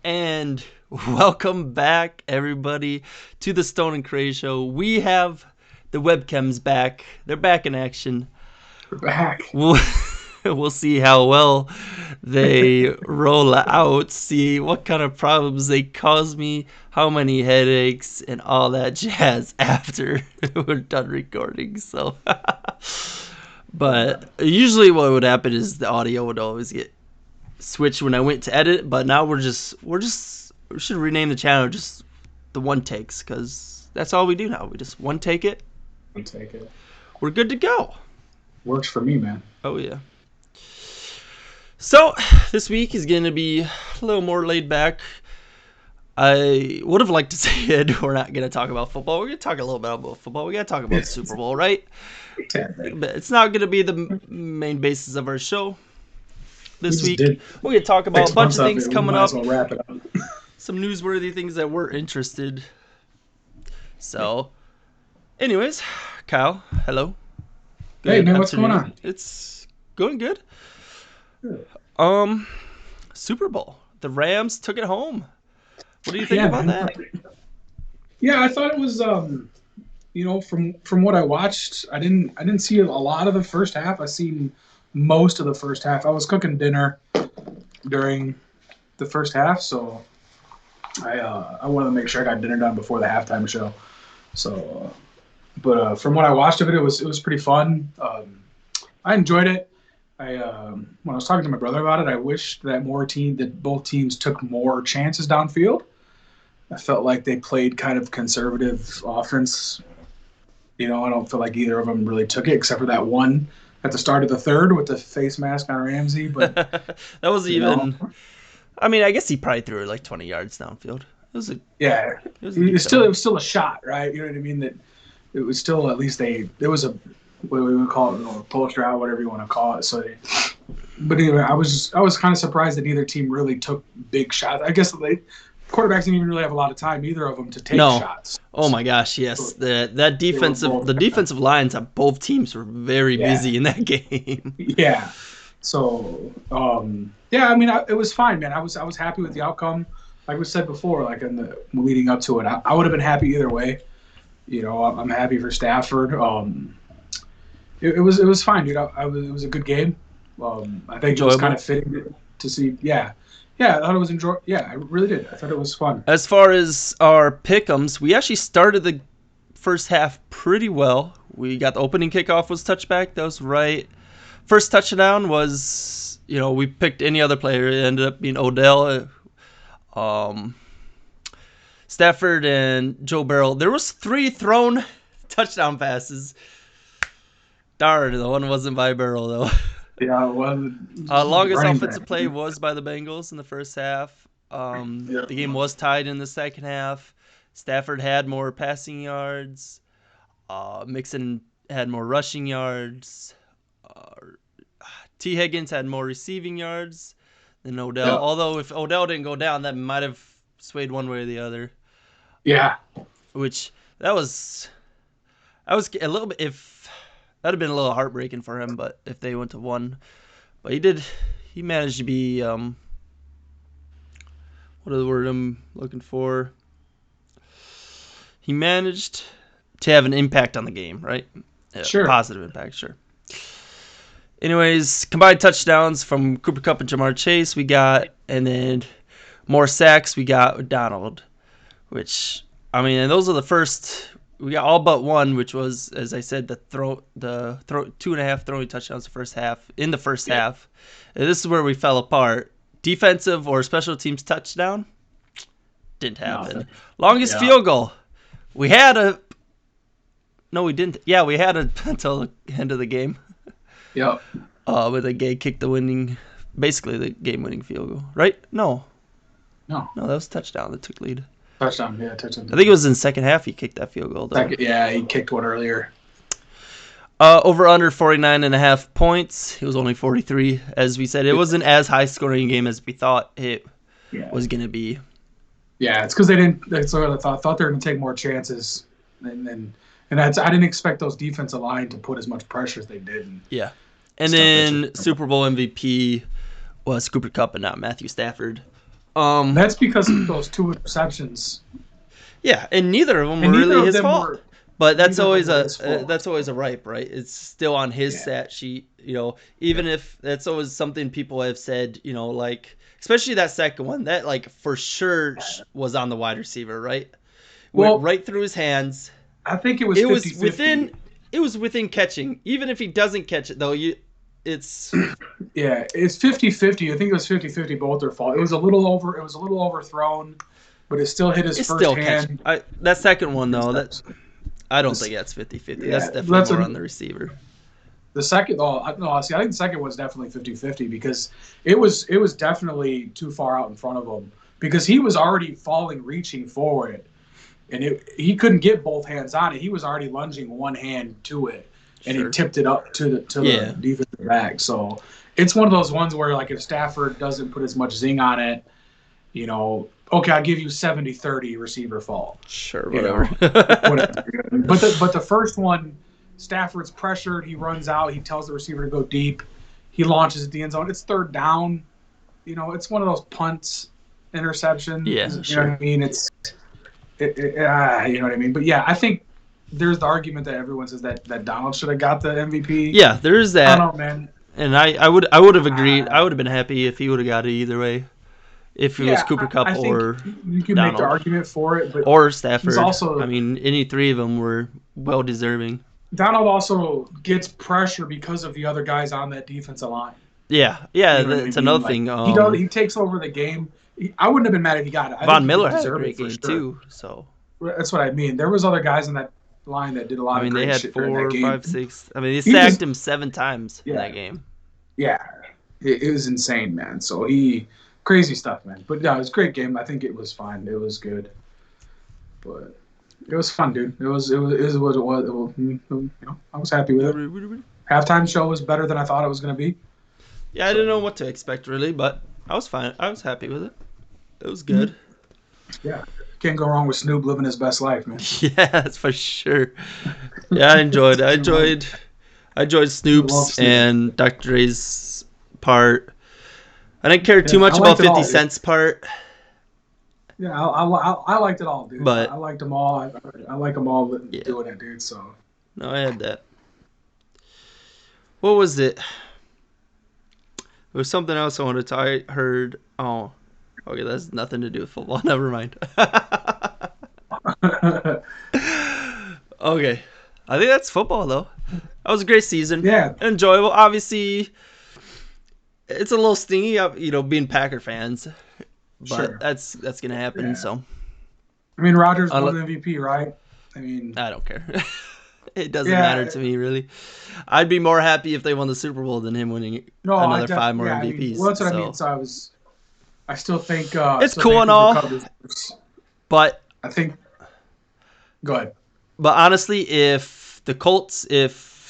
And welcome back, everybody, to the Stone and Cray Show. We have the webcams back. They're back in action. We're back. We'll see how well they roll out, see what kind of problems they cause me, how many headaches, and all that jazz after we're done recording. So, but usually what would happen is the audio would always get switched when I went to edit, but now we should rename the channel just the one takes, because that's all we do now. We just one take it. One take it. We're good to go. Works for me, man. Oh yeah. So this week is going to be a little more laid back. I would have liked to say we're not going to talk about football. We're going to talk a little bit about football. We got to talk about the Super Bowl, right? But it's not going to be the main basis of our show. This week, we're going to talk about a bunch of things coming up. Well wrap it up. Some newsworthy things that we're interested. So, anyways, Kyle, hello. Hey, man, what's going on? It's going good. Super Bowl. The Rams took it home. What do you think about that? Yeah, I thought it was from what I watched, I didn't see a lot of the first half. I seen most of the first half. I was cooking dinner during the first half, so I wanted to make sure I got dinner done before the halftime show. So but from what I watched of it, it was pretty fun. I enjoyed it. When I was talking to my brother about it, I wished that both teams took more chances downfield. I felt like they played kind of conservative offense. I don't feel like either of them really took it, except for that one at the start of the third with the face mask on Ramsey. But that was even. I mean, I guess he probably threw it like 20 yards downfield. It was still a shot, right? You know what I mean? That it was still at least there was a, what do we would call it, a post route, whatever you want to call it. So, but anyway, I was kind of surprised that neither team really took big shots. I guess quarterbacks didn't even really have a lot of time, either of them, to take shots. Oh my gosh, yes. The defensive lines on both teams were very busy in that game. Yeah. So, I mean, it was fine, man. I was happy with the outcome. Like we said before, like in the leading up to it, I would have been happy either way. I'm happy for Stafford. It was fine, dude. It was a good game. I think it was kind of fitting to see. Yeah, I thought it was enjoy. Yeah, I really did. I thought it was fun. As far as our pick'ems, we actually started the first half pretty well. We got the opening kickoff was touchback. That was right. First touchdown was, we picked any other player. It ended up being Odell. Stafford and Joe Burrow. There was 3 thrown touchdown passes. Darn, the one wasn't by Burrow though. Yeah, it was. Longest offensive play was by the Bengals in the first half. The game was tied in the second half. Stafford had more passing yards. Mixon had more rushing yards. T. Higgins had more receiving yards than Odell. Yep. Although if Odell didn't go down, that might have swayed one way or the other. Yeah. Which I was a little bit, if that'd have been a little heartbreaking for him, but if they went to 1. But he managed to be what are the word I'm looking for? He managed to have an impact on the game, right? Sure. Positive impact, sure. Anyways, combined touchdowns from Cooper Kupp and Jamar Chase we got, and then more sacks we got with Donald, which, I mean, and those are the first, we got all but one, which was, as I said, the 2.5 throwing touchdowns in the first half. And this is where we fell apart. Defensive or special teams touchdown didn't happen. Nothing. Longest field goal. We had no, we didn't. Yeah, we had until the end of the game. Yep. But the Gay kicked basically the game-winning field goal, right? No, that was a touchdown that took lead. Touchdown. I think it was in the second half he kicked that field goal. He kicked one earlier. Over under 49.5 points. It was only 43, as we said. It wasn't as high-scoring a game as we thought it was going to be. Yeah, it's because they didn't. That's what I thought they were going to take more chances, and I didn't expect those defensive line to put as much pressure as they did. Yeah. And then Super Bowl MVP was Cooper Kupp and not Matthew Stafford. Um, That's because of those two interceptions, yeah, and neither of them and were neither really of his them fault. were But neither of them were his fault. that's always a ripe, right? It's still on his Yeah, stat sheet, yeah, even if that's always something people have said, like especially that second one, that like for sure yeah. was on the wide receiver, right? Went Well, right through his hands. I think it was It fifty was fifty. within it was within catching. Even if he doesn't catch it though, it's Yeah, it's 50-50. I think it was 50-50 both their fault. It was a little overthrown, but it still hit his it's first still catching. hand. That second one though, that Interception. I don't This, think that's 50-50. That's yeah, definitely that's more a, on the receiver. the second. Oh, no, see, I think the second was definitely 50-50 because it was definitely too far out in front of him because he was already falling, reaching forward, and he couldn't get both hands on it. He was already lunging one hand to it, and he Sure. tipped it up to the Yeah. defensive back. So it's one of those ones where like if Stafford doesn't put as much zing on it, okay, I'll give you 70-30 receiver fault. Sure, You whatever. know, whatever. But the first one, Stafford's pressured. He runs out. He tells the receiver to go deep. He launches at the end zone. It's third down. It's one of those punts, Yeah, interceptions. You know what sure. I mean? You know what I mean? But yeah, I think there's the argument that everyone says that Donald should have got the MVP. Yeah, there is I that. don't know, man. And I would have agreed. I Uh, would have been happy if he would have got it either way. If it was yeah, Cooper Cup I think or you can make the Donald argument for it, but or he's Stafford. I also mean, any three of them were well deserving. Donald also gets pressure because of the other guys on that defensive line. Yeah, yeah, You know what I that's mean? another Like thing. he does, he takes over the game. I wouldn't have been mad if he got it. I think Von he Miller did had a deserve it great for game sure. too. So That's what I mean. There was other guys in that line that did a I lot of mean, they great had shit during that four, game. five, six. I mean, they He sacked just, him 7 times in yeah, that game. yeah, it was insane, man. So crazy stuff, man. But yeah, it was a great game. I think it was fine. It was good, but it was fun, dude. It was what it was. I was happy with it. Halftime show was better than I thought it was going to be. Yeah, I didn't know So what to expect really, but I was fine. I was happy with it. It was good. yeah, can't go wrong with Snoop living his best life, man. Yeah, that's for sure. Yeah, I enjoyed Love Snoop's Snoop. and Dr. Dre's part. I didn't care too Yeah, I much about liked it 50 all, dude. Cent's part, Yeah, I liked it all, dude. I but liked them all. I like them all yeah, doing it, dude. So no, I had that. What was it? There was something else I wanted to. I heard. Oh, okay, that's nothing to do with football. Never mind. Okay, I think that's football though. That was a great season, yeah, enjoyable. Obviously, it's a little stingy, being Packer fans, but sure. that's gonna happen. Yeah, So I mean Rogers won unle- MVP, right? I mean, I don't care. It doesn't matter yeah, to me really. I'd be more happy if they won the Super Bowl than him winning no, another five more yeah. I mean, well, MVPs. that's what I mean. So So I still think, it's cool and Cooper all, Cup is. but I think. Go ahead. honestly, if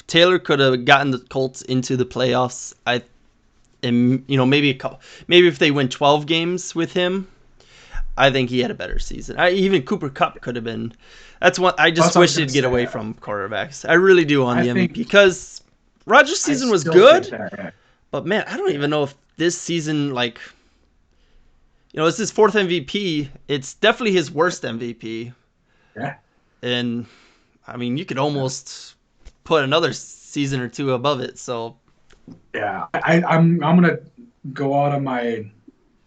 Taylor could have gotten the Colts into the playoffs, and maybe maybe if they win 12 games with him, I think he had a better season. Even Cooper Cup could have been. That's what I just That's what I was wish gonna he'd get say. away from quarterbacks. I really do on I the MVP think because Rodgers' I season was still think good, that. Yeah. but man, I don't Yeah. even know if this season it's his fourth MVP. It's definitely his worst MVP, Yeah. and I mean you could almost put another season or two above it. So Yeah, I'm gonna go out on my,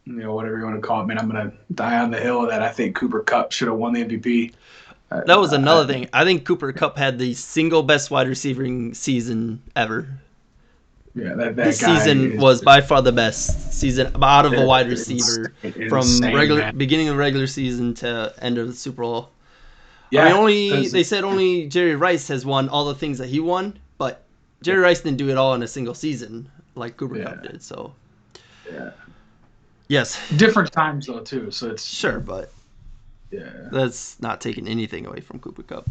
whatever you want to call it, man. I'm gonna die on the hill that I think Cooper Cup should have won the MVP. that was I another thing. I think Cooper Cup had the single best wide receiving season ever. Yeah, that This guy season is was by far the best season out of a wide receiver from insane, man. beginning of regular season to end of the Super Bowl. I mean, Yeah, they said only Jerry Rice has won all the things that he won, but Jerry Rice didn't do it all in a single season like Cooper Cup yeah, did. So yeah. yes, Different times though too. So it's sure, but yeah. that's not taking anything away from Cooper Cup.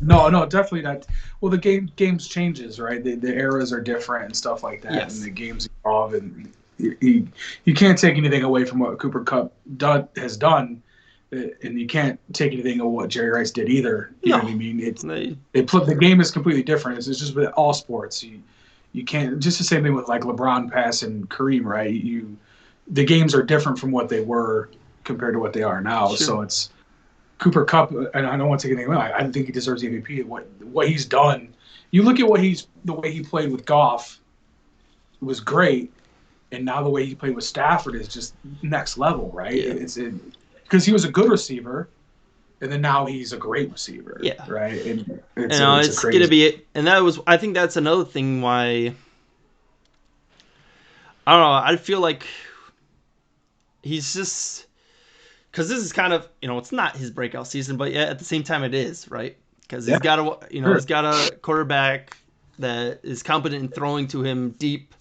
No, definitely not. Well, the games changes, right? The eras are different and stuff like that, and Yes, the games evolve, and you can't take anything away from what Cooper Cup has done, and you can't take anything of what Jerry Rice did either. You know no, what I mean? they, The game is completely different. It's just with all sports. You can't just the same thing with like LeBron passing Kareem, right? the games are different from what they were compared to what they are now. Sure. So it's Cooper Cup, and I don't want to take anything away. I think he deserves the MVP. What he's done. You look at the way he played with Goff was great, and now the way he played with Stafford is just next level, right? Yeah. It's because he was a good receiver, and then now he's a great receiver, Yeah. right? And it's crazy. gonna be, and I think that's another thing why I don't know. I feel like he's just because this is kind of it's not his breakout season, but yeah, at the same time it is, right? Because he's got he's got a quarterback that is competent in throwing to him deep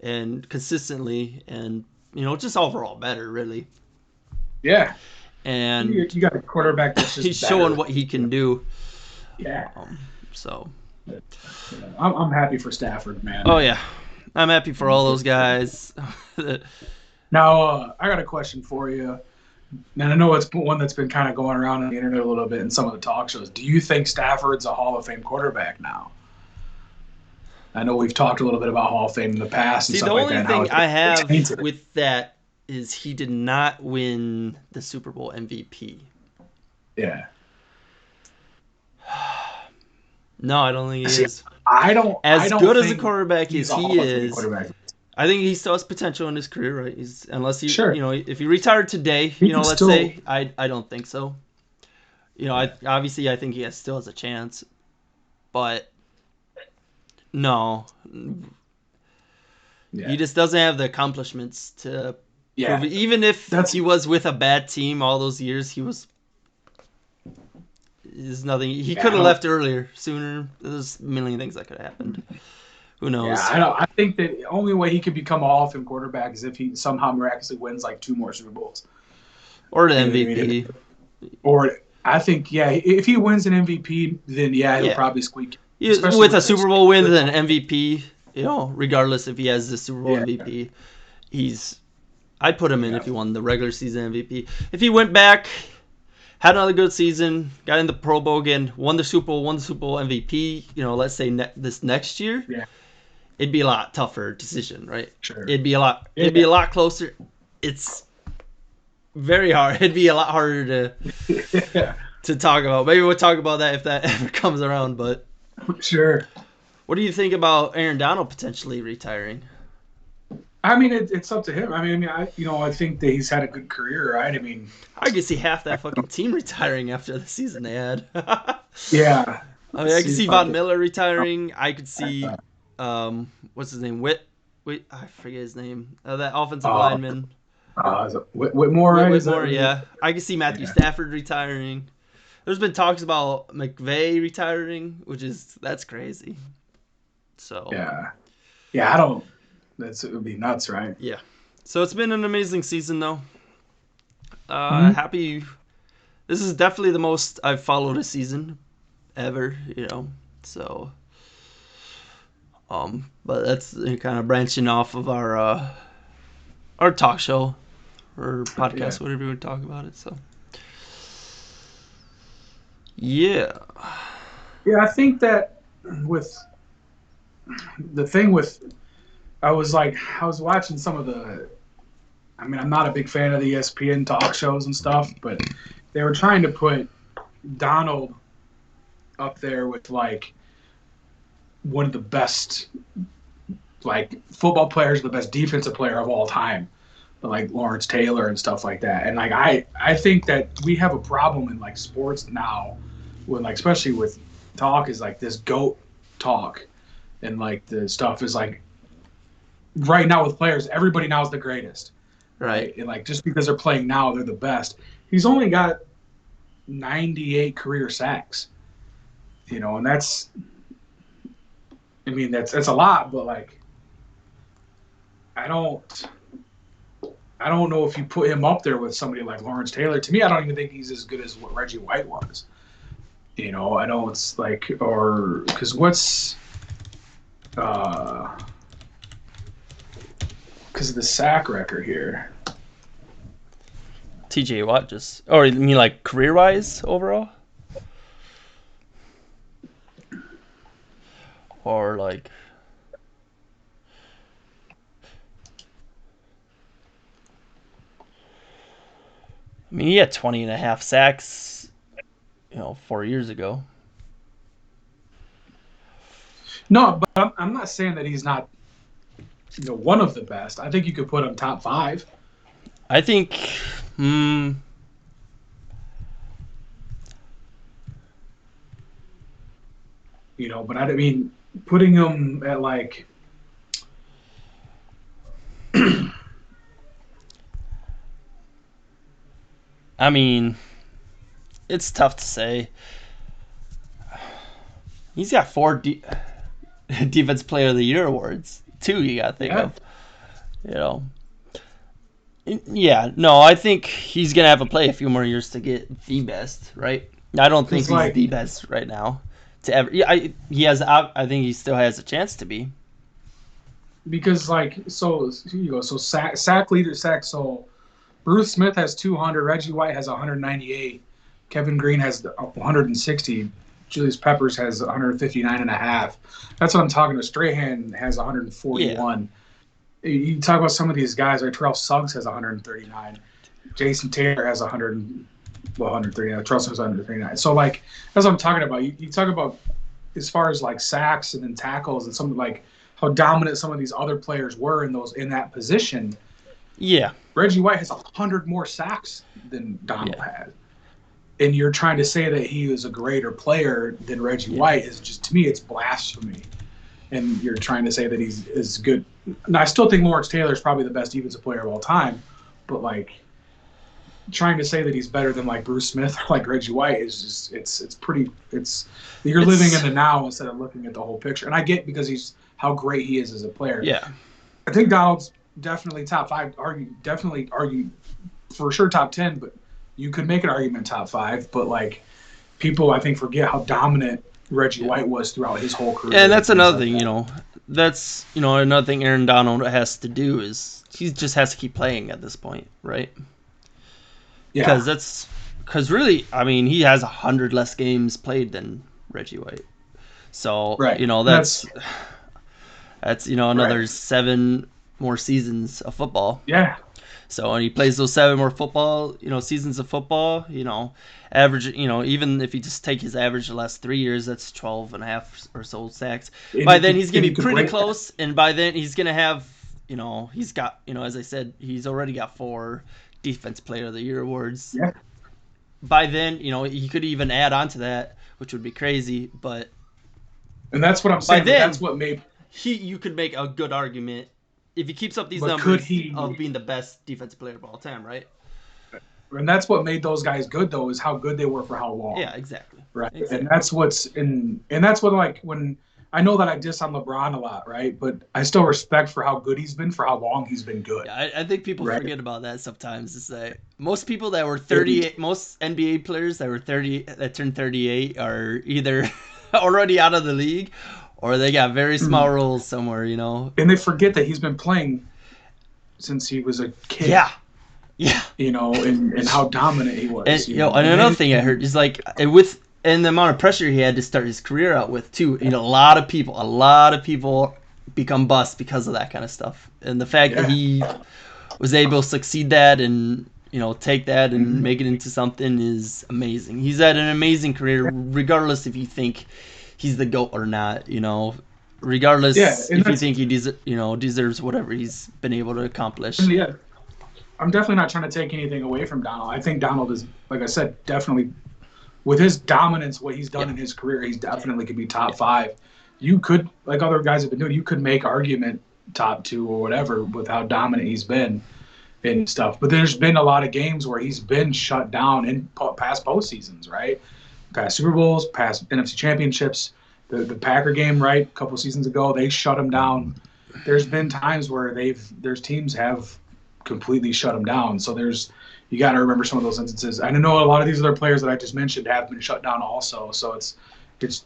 and consistently, and just overall better, really. Yeah, And you got a quarterback that's just he's better. showing what he can do. Yeah. So I'm happy for Stafford, man. Oh yeah, I'm happy for all those guys. Now, I got a question for you. And I know it's one that's been kind of going around on the internet a little bit in some of the talk shows. Do you think Stafford's a Hall of Fame quarterback now? I know we've talked a little bit about Hall of Fame in the past and See, stuff the like only that. thing I have with that is he did not win the Super Bowl MVP. Yeah. No, I don't think he is. I don't good as a think quarterback he's as a he Hall of Fame is. quarterback. I think he still has potential in his career, right? Unless he, Sure. if he retired today, let's say, I don't think so. Obviously I think he still has a chance, but no, he just doesn't have the accomplishments to prove it. Even if he was with a bad team all those years, there's nothing. He could have left earlier, sooner. There's a million things that could have happened. Who knows? Yeah, I think that the only way he could become a Hall of Fame quarterback is if he somehow miraculously wins like 2 more Super Bowls. Or the MVP. Or I think, if he wins an MVP, then he'll probably squeak. With a Super Bowl win and an MVP, regardless if he has the Super Bowl MVP, I'd put him in if he won the regular season MVP. If he went back, had another good season, got in the Pro Bowl again, won the Super Bowl MVP, let's say this next year, it'd be a lot tougher decision, right? Sure. It'd be a lot closer. It's very hard. It'd be a lot harder to talk about. Maybe we'll talk about that if that ever comes around, but sure. What do you think about Aaron Donald potentially retiring? I mean, it's up to him. I think that he's had a good career, right? I could see half that fucking team retiring after the season they had. Yeah. I could see Von Miller retiring. I could see, what's his name? Wait, I forget his name. That offensive lineman. Whitmore, right? Whitmore, yeah. I could see Matthew Stafford retiring. There's been talks about McVay retiring, that's crazy. So I don't. It would be nuts, right? Yeah. So it's been an amazing season, though. Happy. This is definitely the most I've followed a season ever. So. But that's kind of branching off of our talk show or podcast, whatever you would talk about it. So. Yeah. Yeah, I think that with the thing with, I was watching some of the, I'm not a big fan of the ESPN talk shows and stuff, but they were trying to put Donald up there with one of the best football players, the best defensive player of all time, like Lawrence Taylor and stuff like that. And I think that we have a problem in sports now, when especially with talk is this GOAT talk, and the stuff is right now with players, everybody now is the greatest, right? And just because they're playing now, they're the best. He's only got 98 career sacks, and that's a lot, but I don't know if you put him up there with somebody like Lawrence Taylor. To me, I don't even think he's as good as what Reggie White was. I know it's or because what's because of the sack record here. TJ Watt or you mean career wise overall? Or I mean, he had 20 and a half sacks, 4 years ago. No, but I'm not saying that he's not one of the best. I think you could put him top five. I think, hmm, But I mean, putting him at like I mean, it's tough to say. He's got four Defense Player of the Year awards. Two you got to think yeah, of. You know, yeah, no, I think he's gonna have to play a few more years to get the best, right? I don't think because he's like the best right now to ever. Yeah, he has. I think he still has a chance to be. because like so here you go. So sack leader sack. So Bruce Smith has 200. Reggie White has 198. Kevin Green has 160. Julius Peppers has 159 and a half. That's what I'm talking about. Strahan has Yeah, 141. You talk about some of these guys, right? Terrell Suggs has 139. Jason Taylor has 139. Terrell Suggs has 139. So like that's what I'm talking about. You talk about as far as like sacks and then tackles and something like how dominant some of these other players were in that position. yeah, Reggie White has 100 more sacks than Donald yeah, had. And you're trying to say that he is a greater player than Reggie yeah. White is just, to me, it's blasphemy. And you're trying to say that he's as good. Now, I still think Lawrence Taylor is probably the best defensive player of all time, but like trying to say that he's better than like Bruce Smith or like Reggie White is just it's pretty it's you're living in It's the now instead of looking at the whole picture. And I get because he's how great he is as a player. yeah, I think Donald's definitely top five. Argue for sure top 10, but you could make an argument top five. But like people, I think forget how dominant Reggie yeah. White was throughout his whole career And and that's things another like thing. that. That's another thing Aaron Donald has to do is he just has to keep playing at this point, right? Yeah, Because really, I mean, he has 100 less games played than Reggie White. So right. that's Right. another 7 more seasons of football. Yeah, So when he plays those 7 more seasons of football, average, even if you just take his average the last 3 years, that's 12 and a half or so sacks. and By you then could he's gonna be pretty break that. close, and by then he's gonna have, he's got, as I said, he's already got 4 Defense Player of the Year awards. Yeah, By then, he could even add on to that, which would be crazy. But and that's what I'm by saying. But that's then, what made. you could make a good argument if he keeps up these But could numbers he? of being the best defensive player of all time, right? And that's what made those guys good, though, is how good they were for how long. Yeah, exactly, Right. And exactly. that's what's in, and that's what like when I know that I diss on LeBron a lot, right? But I still respect for how good he's been for how long he's been good, Yeah, I think people right? forget about that sometimes. Is that most people that were And 38, most NBA players that were 30, that turned 38 are either already out of the league or they got very small roles somewhere. and they forget that he's been playing since he was a kid, Yeah, yeah. and how dominant he And was, and and another then thing I heard is like and the amount of pressure he had to start his career out with too. A lot of people become busts because of that kind of stuff. And the fact that yeah, he was able to succeed that and take that and mhm. make it into something is amazing. He's had an amazing career, regardless if you think he's the GOAT or not. Yeah, Regardless and if you that's think he deserves whatever he's been able to accomplish. yeah. I'm definitely not trying to take anything away from Donald. I think Donald is, like I said, definitely with his dominance, what he's done Yeah, in his career, he's definitely could be yeah, top five. You could, like other guys have been doing, you could make argument top two or whatever with how dominant he's been and stuff. But there's been a lot of games where he's been shut down in past postseasons, right? Past Super Bowls, past NFC championships. The Packer game, right, a couple seasons ago, they shut him down. There's been times where there's teams have completely shut him down. So you got to remember some of those instances. I know a lot of these other players that I just mentioned have been shut down also. So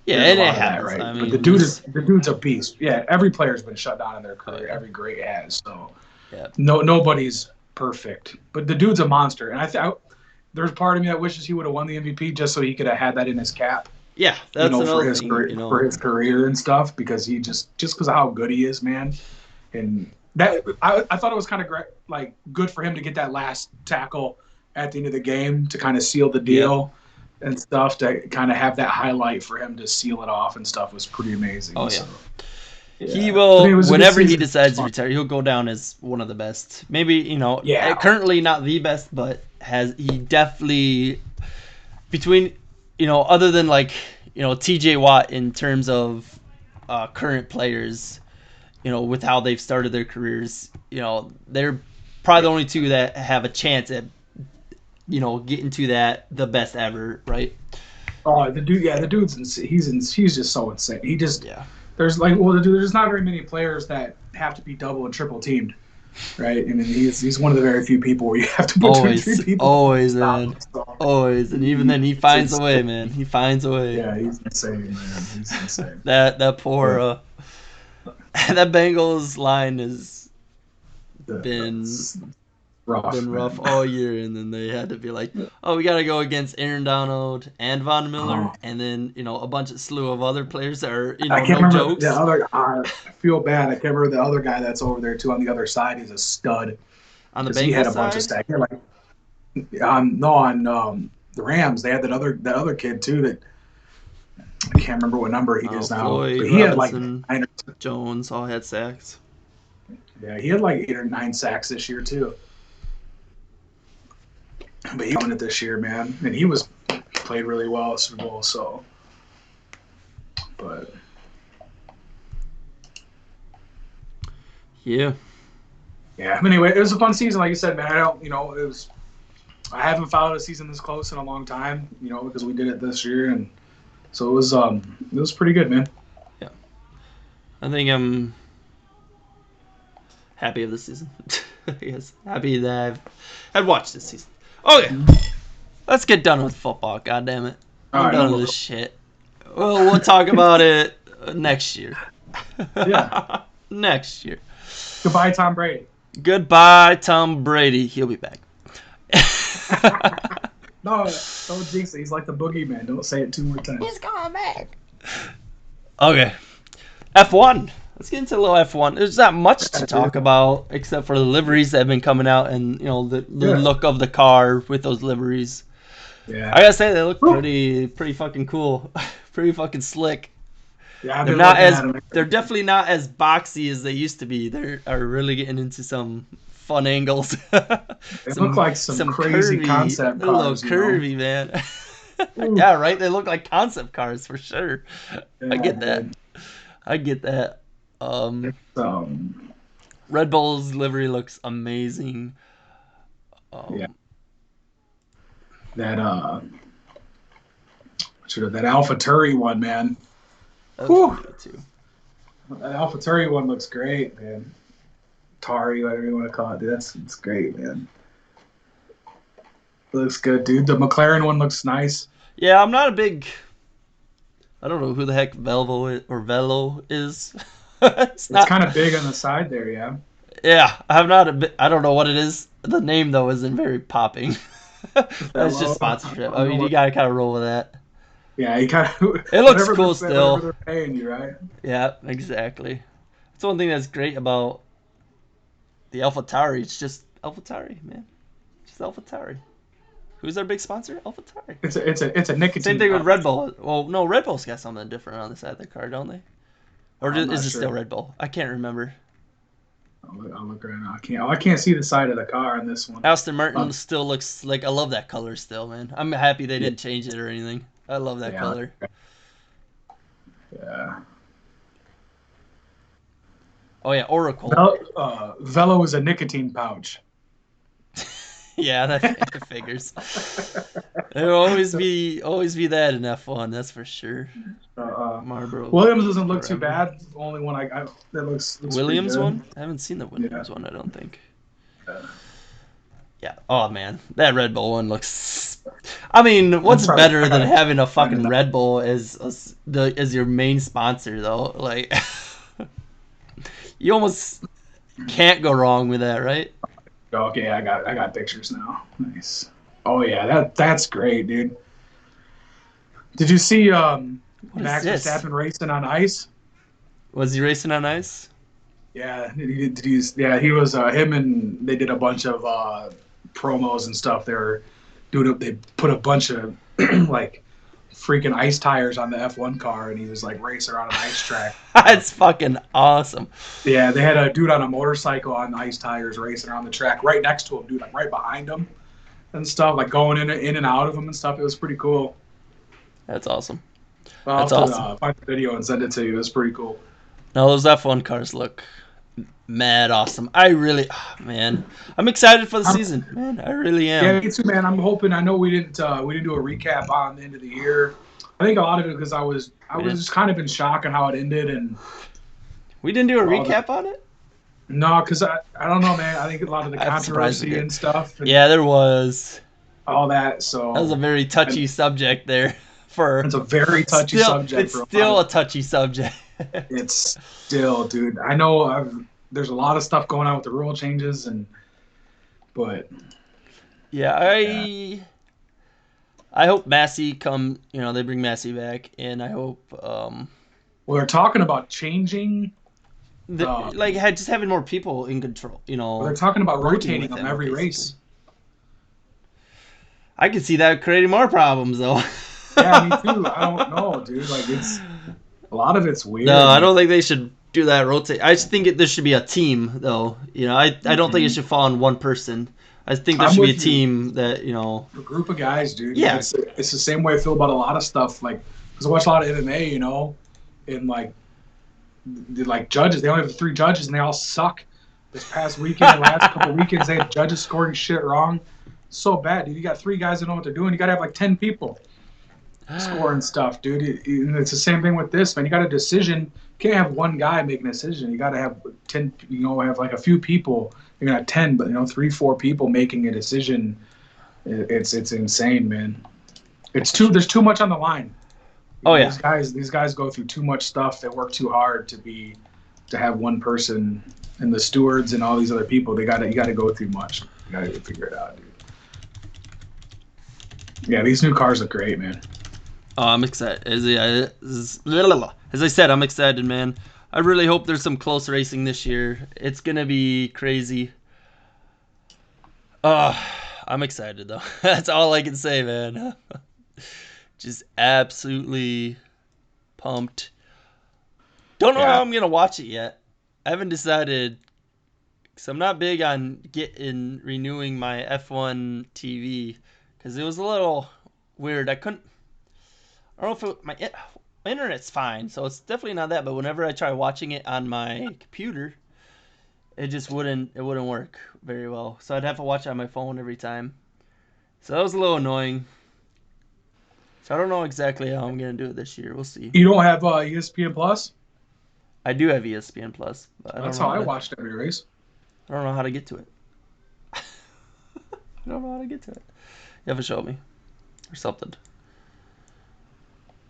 yeah, there's a and it lot of that, happens. right? I But mean, there's the dude's a beast. Yeah, every player's been shut down in their oh career. yeah, Every great has. So yeah, nobody's perfect, but the dude's a monster. And there's part of me that wishes he would have won the MVP just so he could have had that in his cap, yeah. That's for another his thing. career, and stuff, because he just because of how good he is, man. And that I thought it was kind of great, like good for him to get that last tackle at the end of the game to kind of seal the Yep. deal and stuff. To kind of have that highlight for him to seal it off and stuff was pretty amazing. Oh yeah. So He yeah, I mean, will, it was a good whenever he season. It was decides to fun. retire, he'll go down as one of the best. Maybe, Yeah, currently not the best, but he definitely, between, other than like, TJ Watt in terms of current players, with how they've started their careers, they're probably the only two that have a chance at, getting to the best ever, right? oh, the dude, yeah, the dude's he's just so insane. He just Yeah. there's not very many players that have to be double and triple teamed, right? I mean, he's one of the very few people where you have to put two or three Always, people to always, stop man. him. So Always. And even then, he it's finds a way, insane. man. He finds a way. Yeah, he's insane, man. He's insane. That poor, But that Bengals line has been that's rough, been rough man. all year, and then they had to be like, oh, we got to go against Aaron Donald and Von Miller, Oh, and then a bunch of slew of other players that are I can't no remember the jokes other. I feel bad. I can't remember the other guy that's over there too on the other side. He's a stud on the because he had Bengals a bunch of side. stacks. Like no, on the Rams, they had that other kid too that I can't remember what number he is now, Floyd, but he had like Robinson, 9 or, Jones all had sacks. yeah, he had like 8 or 9 sacks this year too. But he won it this year, man, and he played really well at Super Bowl. So, but Yeah. yeah. Anyway, it was a fun season, like you said, man. I don't, it was. I haven't followed a season this close in a long time, because we did it this year, and so it was pretty good, man. Yeah. I think I'm happy of this season. Yes, happy that I've watched this season. Okay, let's get done with football. God damn it, All I'm right, done with this shit. Well, we'll talk about it next year. yeah. Next year. Goodbye, Tom Brady. Goodbye, Tom Brady. He'll be back. No, don't jinx it. He's like the boogeyman. Don't say it 2 more times. He's coming back. Okay, F1. Let's get into a little F1. There's not much to talk about except for the liveries that have been coming out and the Yeah. look of the car with those liveries. Yeah. I gotta say they look pretty fucking cool, pretty fucking slick. Yeah, I've They're been not looking as at him. they're definitely not as boxy as they used to be. They are really getting into some fun angles. They look like some crazy concept a little cars. curvy, man. Ooh. Yeah, right. They look like concept cars for sure. Yeah, I get that. dude. I get that. Um, Red Bull's livery looks amazing. Yeah. that that AlphaTauri one, man. That's Whew. good too. That AlphaTauri one looks great, man. Tari, whatever you want to call it, dude. It's great, man. Looks good, dude. The McLaren one looks nice. Yeah, I'm not a big. I don't know who the heck Velo is. It's It's not. kind of big on the side there, yeah. Yeah, I'm not a bit. I don't know what it is. The name though isn't very popping. That's just sponsorship. I mean, you gotta kind of roll with that. Yeah, you kind of. It looks cool still. Whatever they're paying you, right? Yeah, exactly. That's one thing that's great about the AlphaTauri. It's just AlphaTauri, man. Just AlphaTauri. Who's our big sponsor? AlphaTauri. It's a nicotine. Same thing with pouch. Red Bull. Well, no, Red Bull's got something different on the side of their car, don't they? Or I'm not is it sure. still Red Bull? I can't remember. I'll look right now. I can't see the side of the car on this one. Aston Martin still looks like I love that color still, man. I'm happy they didn't change it or anything. I love that Yeah. color. Yeah. Oh yeah, Oracle. Velo is a nicotine pouch. Yeah, that figures. There'll always be that in F1. That's for sure. Marlboro. Williams doesn't look too forever. bad. The only one I that looks Williams pretty good. one? I haven't seen the Williams Yeah. one. I don't think. Yeah. Yeah. Oh man, that Red Bull one looks. I mean, what's Sorry, better I than gotta having a find fucking it. Red Bull as your main sponsor though? Like, you almost can't go wrong with that, right? Okay, I got pictures now. Nice. Oh yeah, that's great, dude. Did you see What Max is this? Verstappen racing on ice? Was he racing on ice? Yeah, he was him and they did a bunch of promos and stuff. They put a bunch of like freaking ice tires on the F1 car, and he was like racing around an ice track. That's fucking awesome. Yeah, they had a dude on a motorcycle on ice tires racing around the track right next to him, dude, like right behind him and stuff, like going in and out of them and stuff. It was pretty cool. That's awesome. I'll That's have to awesome. find the video and send it to you. It was pretty cool. Now those F1 cars look mad awesome. Man, I'm excited for the season, man. I really am. Yeah, me too, man. I'm hoping. I know we didn't do a recap on the end of the year. I think a lot of it because I was just kind of in shock on how it ended, and we didn't do a recap on it. No, because I don't know, man. I think a lot of the controversy and stuff. And yeah, there was all that. So that was a very touchy subject there. It's a very touchy subject. It's still a touchy subject. It's still, dude. I know there's a lot of stuff going on with the rule changes, but I hope Massey they bring Massey back, and I hope. Well, they're talking about changing. Just having more people in control. Well, they're talking about rotating them every race. I could see that creating more problems, though. Yeah, me too. I don't know, dude. Like a lot of it's weird. No, I don't think they should do that rotate. I just think there should be a team, though. I don't think it should fall on one person. I think there should be a team that a group of guys, dude. Yeah, it's the same way I feel about a lot of stuff. Like, because I watch a lot of MMA, and like judges. They only have 3 judges, and they all suck. This past weekend, the last couple weekends, they had judges scoring shit wrong. So bad, dude. You got 3 guys that know what they're doing. You got to have like 10 people scoring stuff, dude. It's the same thing with this, man. You got a decision. You can't have one guy making a decision. You got to have 10. Have like a few people. You're gonna have 10, but 3-4 people making a decision. It's insane, man. There's too much on the line. Yeah. These guys go through too much stuff. They work too hard to have one person, and the stewards and all these other people. You got to go through much. You got to figure it out, dude. Yeah, these new cars look great, man. Oh, I'm excited. As I said, I'm excited, man. I really hope there's some close racing this year. It's going to be crazy. I'm excited, though. That's all I can say, man. Just absolutely pumped. Don't know how I'm going to watch it yet. I haven't decided. Because I'm not big on renewing my F1 TV. Because it was a little weird. I don't know if my internet's fine, so it's definitely not that. But whenever I try watching it on my computer, it just wouldn't work very well. So I'd have to watch it on my phone every time. So that was a little annoying. So I don't know exactly how I'm gonna do it this year. We'll see. You don't have ESPN Plus? I do have ESPN Plus, but that's how I watched every race. I don't know how to get to it. I don't know how to get to it. You have to show me or something.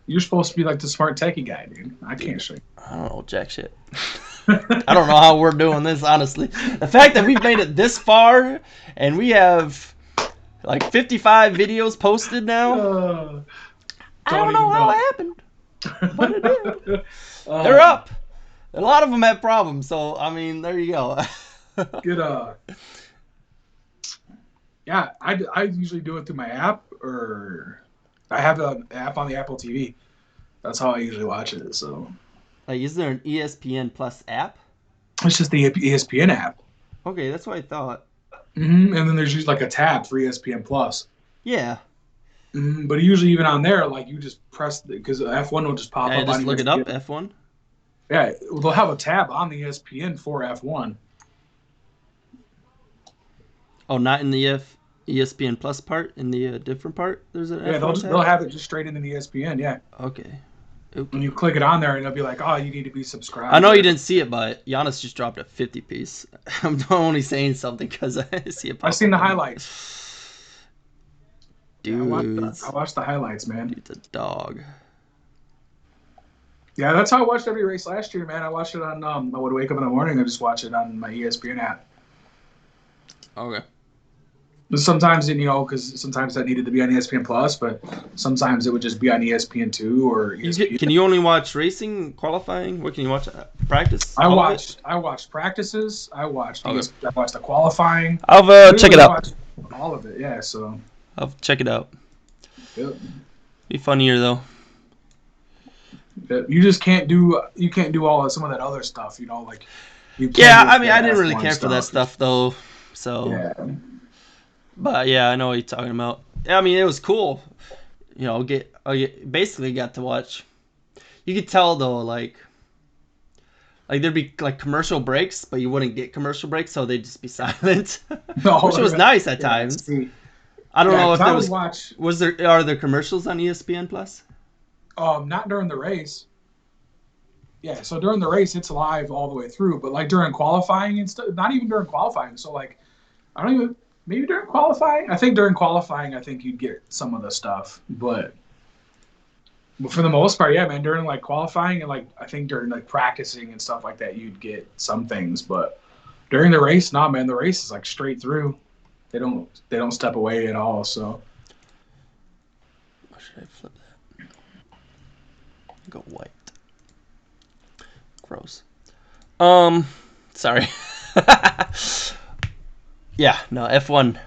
You're supposed to be like the smart techie guy, dude. I can't show you. I don't know jack shit. I don't know how we're doing this, honestly. The fact that we've made it this far and we have like 55 videos posted now. I don't know how it happened, but it did. They're up. A lot of them have problems, so I mean, there you go. Yeah, I usually do it through my app, or I have an app on the Apple TV. That's how I usually watch it. So, like, is there an ESPN Plus app? It's just the ESPN app. Okay, that's what I thought. And then there's usually like a tab for ESPN Plus. Yeah. But usually even on there, like you just press because F1 will just pop up. Just look ESPN. It up, F1. Yeah, they'll have a tab on the ESPN for F1. Oh, not in the ESPN Plus part, in the different part? There's an F1 tab? They'll have it just straight into the ESPN, yeah. Okay. When you click it on there, and it'll be like, oh, you need to be subscribed. I know you didn't see it, but Giannis just dropped a 50 piece. I'm only saying something because I see it. I've seen the highlights. Dude. Yeah, I watched the highlights, man. Dude's a dog. Yeah, that's how I watched every race last year, man. I watched it on, I would wake up in the morning and just watch it on my ESPN app. Okay. But sometimes, because sometimes that needed to be on ESPN Plus, but sometimes it would just be on ESPN2 or ESPN. Can you only watch racing, qualifying? What can you watch? Practice? I watched practices. I watched the qualifying. I'll check it out. all of it. Yeah, so I'll check it out. yep. Be funnier though. You just can't do all of some of that other stuff. Like you can Yeah, do I mean, the I didn't really F1 care for that stuff. stuff though. So, Yeah. but yeah, I know what you're talking about. I mean, it was cool. Basically got to watch. You could tell though, like there'd be like commercial breaks, but you wouldn't get commercial breaks, so they'd just be silent, which No, was nice at yeah. times. See, I don't yeah, know because if I there would watch was there are there commercials on ESPN Plus? not during the race. Yeah, so during the race it's live all the way through, but like during qualifying and stuff, not even during qualifying. So like I don't even maybe during qualifying. I think during qualifying, I think you'd get some of the stuff, but for the most part, yeah, man. During like qualifying and like I think during like practicing and stuff like that, you'd get some things, but during the race, nah, man. The race is like straight through. They don't step away at all. So Or should I flip that? Go white. Gross. Sorry. Yeah, no, F1.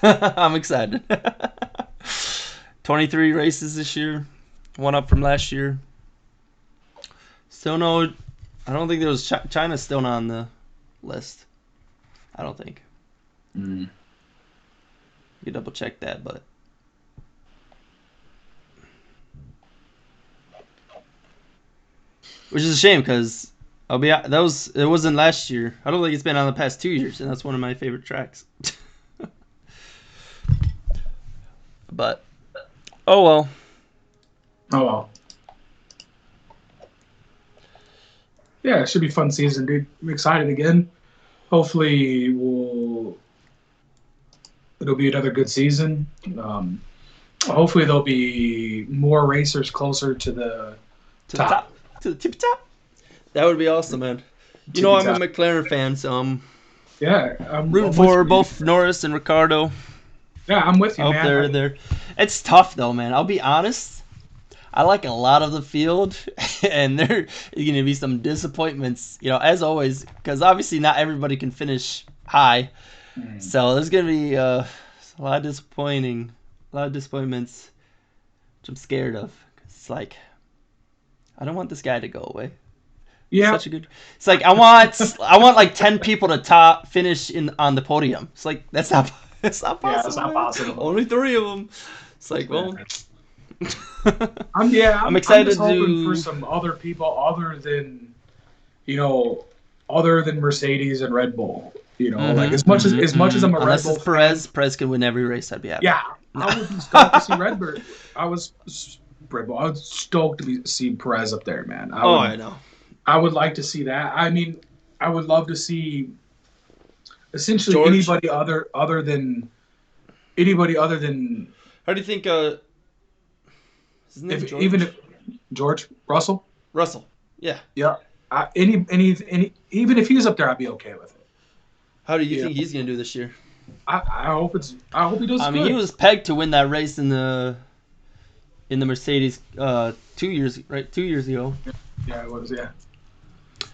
I'm excited. 23 races this year, one up from last year. Still no, I don't think there was China's still not on the list. I don't think. mm. You double check that, but which is a shame because it wasn't last year. I don't think it's been on the past 2 years, and that's one of my favorite tracks. But oh well. Oh well. Yeah, it should be a fun season, dude. I'm excited again. Hopefully, it'll be another good season. Hopefully, there'll be more racers closer to the To the top. top, to the tippy top. That would be awesome, man. You know Tippy I'm a top. McLaren fan, so I'm Yeah, rooting I'm with for you. both Norris and Ricardo. Yeah, I'm with I you, hope man. they're there. It's tough though, man. I'll be honest. I like a lot of the field, and there are going to be some disappointments, as always, because obviously not everybody can finish high. Mm. So there's going to be a lot of disappointments, which I'm scared of. It's like I don't want this guy to go away. Yeah, Such a good. It's like I want like 10 people to top finish on the podium. It's like that's not it's not yeah, it's possible, not man. possible. Only 3 of them. It's like Yeah. well. I'm I'm just excited hoping for to. some other people you know, other than Mercedes and Red Bull. Like as much as I'm a Red Unless Bull it's fan, Perez can win every race. I'd be happy. yeah, I would be stoked to see Red Bull. I was Red Bull. I was stoked to see Perez up there, man. I Oh, would I know. I would like to see that. I mean, I would love to see essentially George, anybody other than how do you think? His name if even George if George Russell. Russell. Yeah. Yeah. Any even if he's up there, I'd be okay with it. How do you Yeah. think he's gonna do this year? I hope he does I mean, he good. was pegged to win that race in the Mercedes 2 years, right? 2 years ago. Yeah, it was. Yeah.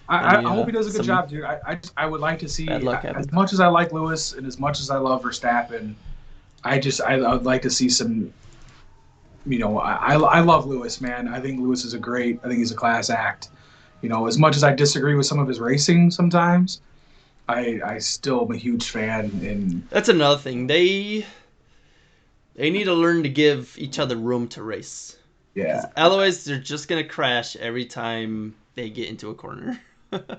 And I hope he does a good some job, dude. I would like to bad see luck as happened. much as I like Lewis and as much as I love Verstappen. I would like to see some. I love Lewis, man. I think Lewis is I think he's a class act. As much as I disagree with some of his racing sometimes, I still am a huge fan. And That's another thing. They need to learn to give each other room to race. Because yeah, otherwise, they're just gonna crash every time they get into a corner. That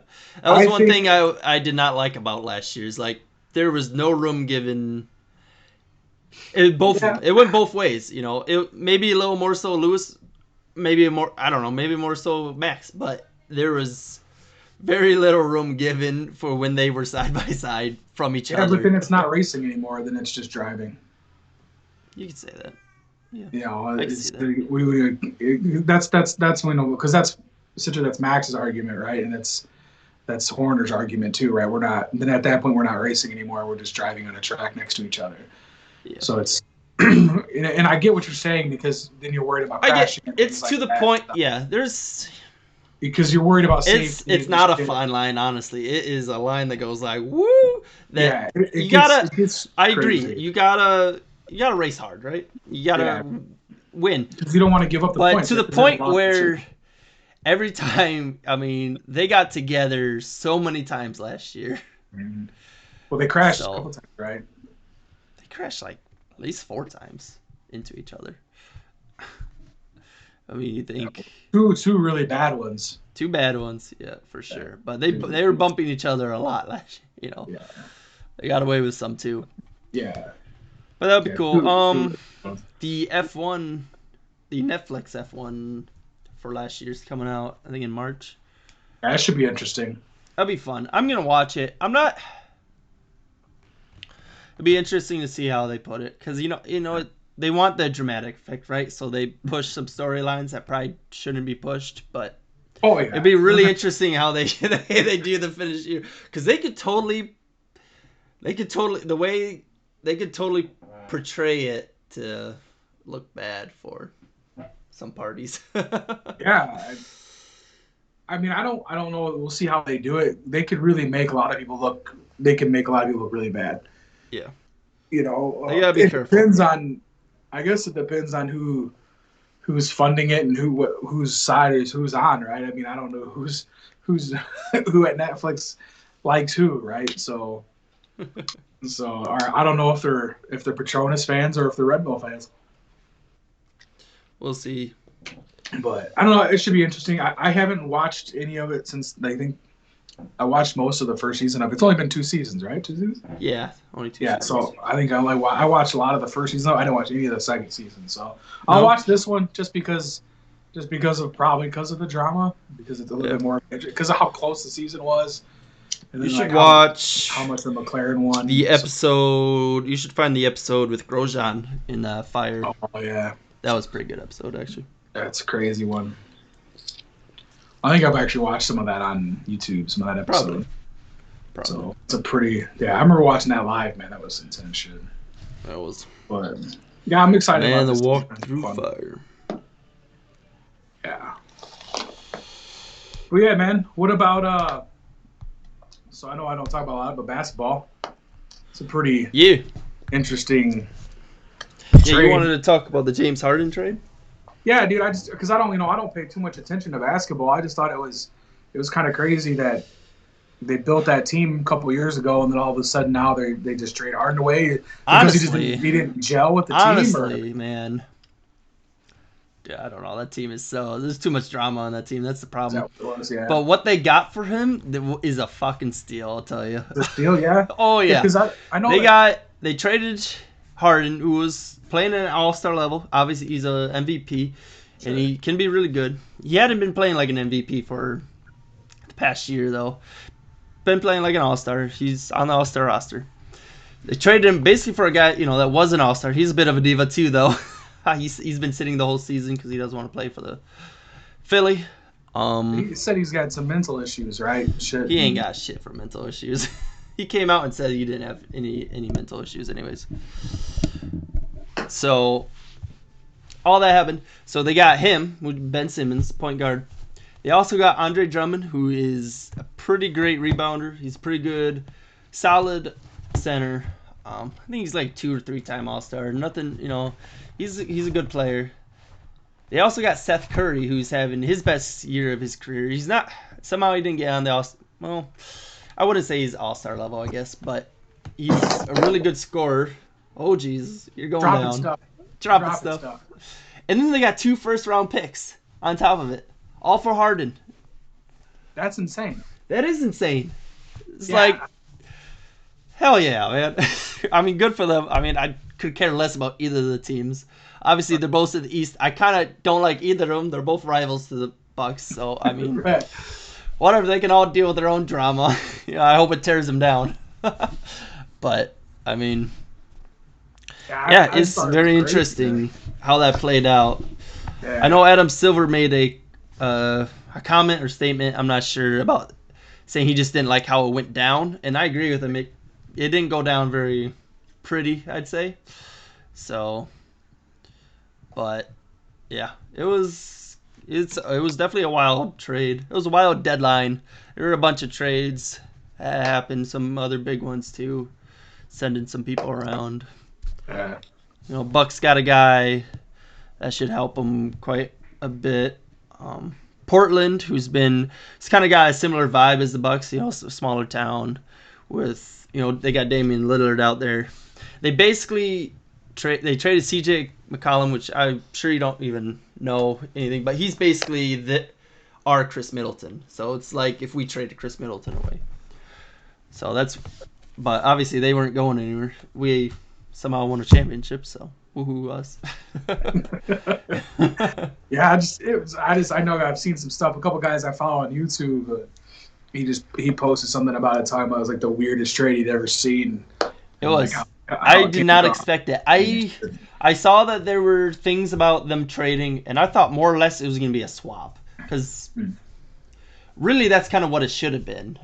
was I one think thing I did not like about last year's. Like there was no room given. yeah, It went both ways. It maybe a little more so Lewis, maybe more I don't know, maybe more so Max, but there was very little room given for when they were side by side from each yeah. But other. then it's not racing anymore. Then it's just driving. You could say that. Yeah, I can see It's that. that's when because that's essentially that's Max's argument, right? And that's Horner's argument too, right? We're not then at that point we're not racing anymore. We're just driving on a track next to each other. Yeah. So it's and I get what you're saying because then you're worried about I get crashing and things it's like to the that. point. Yeah, there's because you're worried about safety It's and not a shit. fine line, honestly. It is a line that goes like woo. That Yeah, you gotta. it gets I agree. crazy. You gotta race hard, right? You Yeah, gotta win, because you don't want to give up the but points. to the Right? There's a point lot of shit. where every time, I mean, they got together so many times last year. Mhm. Well, they crashed a So couple times, right? they crashed like at least 4 times into each other. I mean, you Yeah. think Two really bad ones. two bad ones, yeah, for Yeah. sure. But they were bumping each other a lot last year. Yeah. They got away with some too. Yeah. But that would be Yeah. cool. Two really bad ones. The F1, the Netflix F1 for last year's coming out. I think in March. That should be interesting. That'll be fun. I'm gonna watch it. I'm not. It'll be interesting to see how they put it because they want the dramatic effect, right? So they push some storylines that probably shouldn't be pushed, but Oh it'd yeah. be really interesting how they do the finish here because the way they could totally portray it to look bad for some parties. Yeah. I mean, I don't know. We'll see how they do it. They could really make a lot of people look. They can make a lot of people look really bad. Yeah, You know, they gotta be it careful. depends on. I guess it depends on who's funding it and whose side is who's on, right? I mean, I don't know who's who at Netflix likes who, right? So or I don't know if they're Patronus fans or if they're Red Bull fans. We'll see. But I don't know. It should be interesting. I haven't watched any of it since I think I watched most of the first season of it. It's only been 2 seasons, right? 2 seasons. Yeah, only two Yeah. seasons. So I think I watched a lot of the first season. I didn't watch any of the second season. So I'll No? watch this one just because of the drama because it's a little Yeah. bit more because of how close the season was. And You then should like watch how much the McLaren won. the episode. You should find the episode with Grosjean in the fire. Oh yeah, That was a pretty good episode, actually. that's a crazy one. I think I've actually watched some of that on YouTube, some of that episode. Probably. So it's a pretty I remember watching that live, man. That was intense shit. That was But yeah, I'm excited Man about the this. Walk It's Through fun. Fire. Yeah. But yeah, man. What about so I know I don't talk about a lot, but basketball. It's a pretty Yeah. interesting Yeah, trade. you wanted to talk about the James Harden trade? Yeah, dude. I just because I don't pay too much attention to basketball. I just thought it was kind of crazy that they built that team a couple years ago, and then all of a sudden now they just trade Harden away because Honestly, he didn't gel with the team. honestly, man. Yeah, I don't know. That team is there's too much drama on that team. That's the Is problem. that what it was? Yeah. But what they got for him is a fucking steal, I'll tell you. The steal, yeah. Oh yeah. Because I know They traded Harden, who was playing at an all-star level. Obviously, he's a MVP, and he can be really good. He hadn't been playing like an MVP for the past year, though. Been playing like an all-star. He's on the all-star roster. They traded him basically for a guy, that was an all-star. He's a bit of a diva too, though. He's been sitting the whole season because he doesn't want to play for the Philly. he said he's got some mental issues, right? Shit. He ain't got shit for mental issues. He came out and said he didn't have any mental issues, anyways. So all that happened. So they got him, Ben Simmons, point guard. They also got Andre Drummond, who is a pretty great rebounder. He's pretty good, solid center. I think he's like 2 or 3 time All-Star. Nothing, he's a good player. They also got Seth Curry, who's having his best year of his career. He didn't get on the All-Star. Well, I wouldn't say he's All-Star level, I guess, but he's a really good scorer. Oh, jeez, you're going Dropping down. stuff. Dropping stuff. And then they got 2 first-round picks on top of it, all for Harden. That's insane. That is insane. It's Yeah. like, hell yeah, man. I mean, good for them. I mean, I could care less about either of the teams. Obviously, they're both in the East. I kind of don't like either of them. They're both rivals to the Bucks, so I mean, Right. whatever. They can all deal with their own drama. I hope it tears them down. But I mean, yeah, I it's thought it very was crazy, interesting man. how that played out. Yeah. I know Adam Silver made a comment or statement. I'm not sure about saying he just didn't like how it went down, and I agree with him. It didn't go down very pretty, I'd say. So, but yeah, it was It was definitely a wild trade. It was a wild deadline. There were a bunch of trades that happened. Some other big ones too. Sending some people around. Yeah. Bucks got a guy that should help them quite a bit. Portland, it's kind of got a similar vibe as the Bucks. It's a smaller town with they got Damian Lillard out there. They basically they traded CJ McCollum, which I'm sure you don't even know anything, but he's basically our Chris Middleton. So it's like if we traded Chris Middleton away. But obviously they weren't going anywhere. We somehow won a championship, so woohoo us. Yeah, I know I've seen some stuff. A couple guys I follow on YouTube, he posted something about it talking about it was like the weirdest trade he'd ever seen. It was. Like I did not expect it. I saw that there were things about them trading, and I thought more or less it was going to be a swap because really that's kind of what it should have been.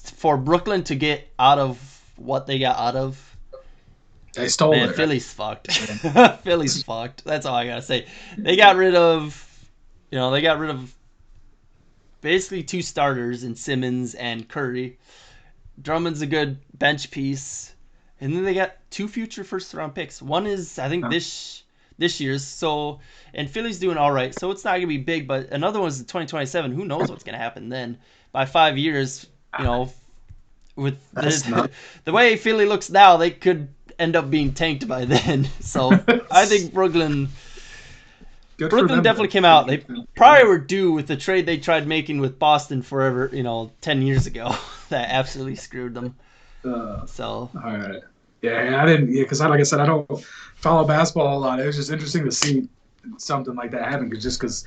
For Brooklyn to get out of what they got out of. They stole it. Philly's fucked. Philly's fucked. That's all I gotta say. They got rid of basically two starters in Simmons and Curry. Drummond's a good bench piece, and then they got two future first round picks. One is I think this year's. So and Philly's doing all right. So it's not gonna be big, but another one's in 2027. Who knows what's gonna happen then? By 5 years, with the way Philly looks now, they could end up being tanked by then. So I think Brooklyn definitely came out. They probably were due with the trade they tried making with Boston forever, 10 years ago. That absolutely screwed them. All right. Yeah, I didn't. Yeah, because like I said, I don't follow basketball a lot. It was just interesting to see something like that happen, because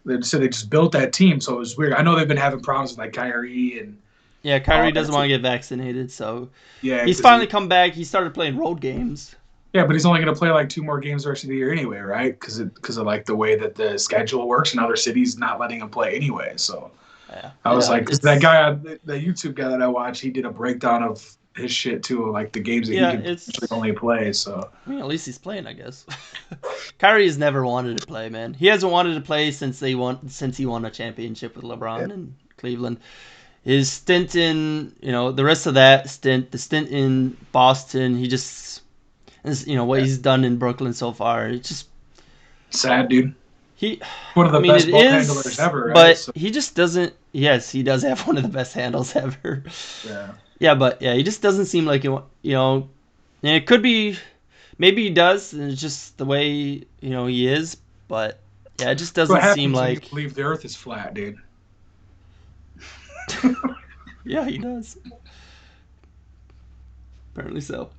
they said they just built that team, so it was weird. I know they've been having problems with like Kyrie and. Yeah, Kyrie doesn't want to get vaccinated, so he's finally come back. He started playing road games. Yeah, but he's only going to play like 2 more games the rest of the year anyway, right? Because of like the way that the schedule works, and other cities not letting him play anyway. So I was like, that guy, the YouTube guy that I watched, he did a breakdown of his shit too, like the games that he could only play. So I mean, at least he's playing, I guess. Kyrie has never wanted to play, man. He hasn't wanted to play since he won a championship with LeBron in Cleveland. His stint in, the rest of that stint, the stint in Boston, he just, what he's done in Brooklyn so far, it's just sad, dude. One of the best ball handlers ever, right? But he just doesn't. Yes, he does have one of the best handles ever. Yeah. Yeah, but he just doesn't seem like it. And it could be, maybe he does, and it's just the way he is. But yeah, it just doesn't seem like. You believe the Earth is flat, dude. Yeah, he does. Apparently so.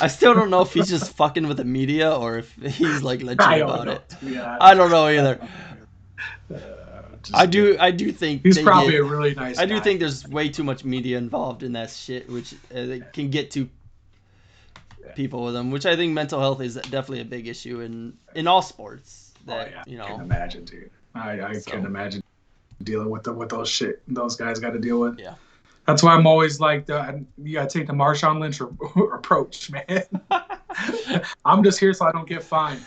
I still don't know if he's just fucking with the media or if he's like legit about it. Yeah, I don't know either. I do think he's probably a really nice guy. I do think there's way too much media involved in that shit, which can get to people with them. Which I think mental health is definitely a big issue in all sports. That I can imagine, dude. I can imagine dealing with those shit those guys got to deal with. Yeah. That's why I'm always like, you got to take the Marshawn Lynch approach, man. I'm just here so I don't get fined.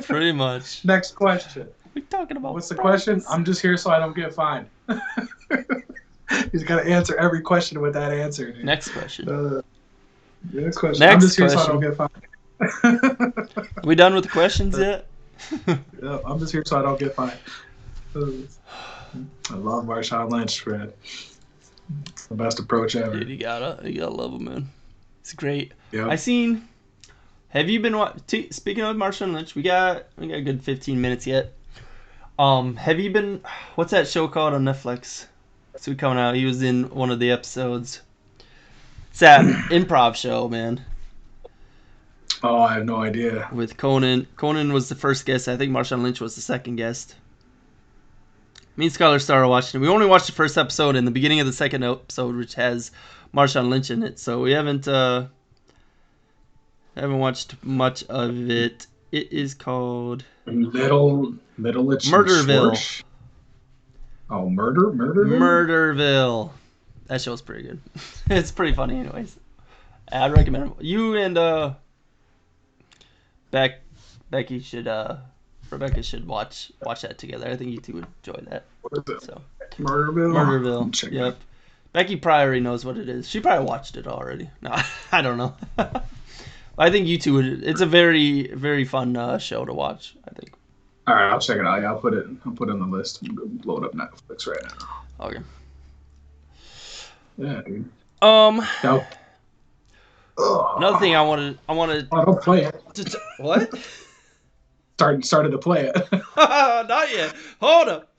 Pretty much. Next question. What are we talking about? What's the question? I'm just here so I don't get fined. He's got to answer every question with that answer, dude. Next question. Next question. I'm just here so I don't get fined. Are we done with the questions yet? Yeah, I'm just here so I don't get fined. I love Marshawn Lynch, Fred. It's the best approach ever. Dude, you gotta love him, man. It's great. Yep. Have you been speaking of Marshawn Lynch? We got a good 15 minutes yet. Have you been? What's that show called on Netflix? It's coming out. He was in one of the episodes. It's that improv show, man. Oh, I have no idea. With Conan. Conan was the first guest. I think Marshawn Lynch was the second guest. Me and Skylar started watching it. We only watched the first episode and the beginning of the second episode, which has Marshawn Lynch in it. So we haven't watched much of it. It is called Middleich Murderville. Schwartz. Oh, Murderville? Murderville. That show's pretty good. It's pretty funny, anyways. I'd recommend it. You and back Becky should Rebecca should watch that together. I think you two would enjoy that. What is it? So Murderville? Murderville. Yep. Becky probably already knows what it is. She probably watched it already. No, I don't know. I think you two would. It's a very, very fun show to watch. I think. All right, I'll check it out. Yeah, I'll put it on the list. Load up Netflix right now. Okay. Yeah, dude. No. Another thing I wanted. Oh, don't play it. What? Started to play it. Not yet. Hold up.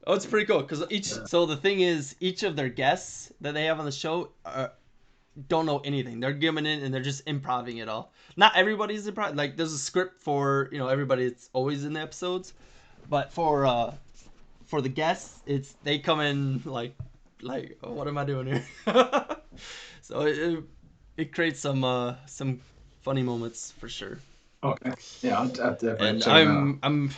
Oh, it's pretty cool because So the thing is, each of their guests that they have on the show don't know anything. They're giving it and they're just improving it all. Not everybody's improv. Like there's a script for everybody that's always in the episodes, but for the guests, they come in like oh, what am I doing here? So it creates some funny moments for sure. Okay. Yeah, I'll definitely And check it out. I'm.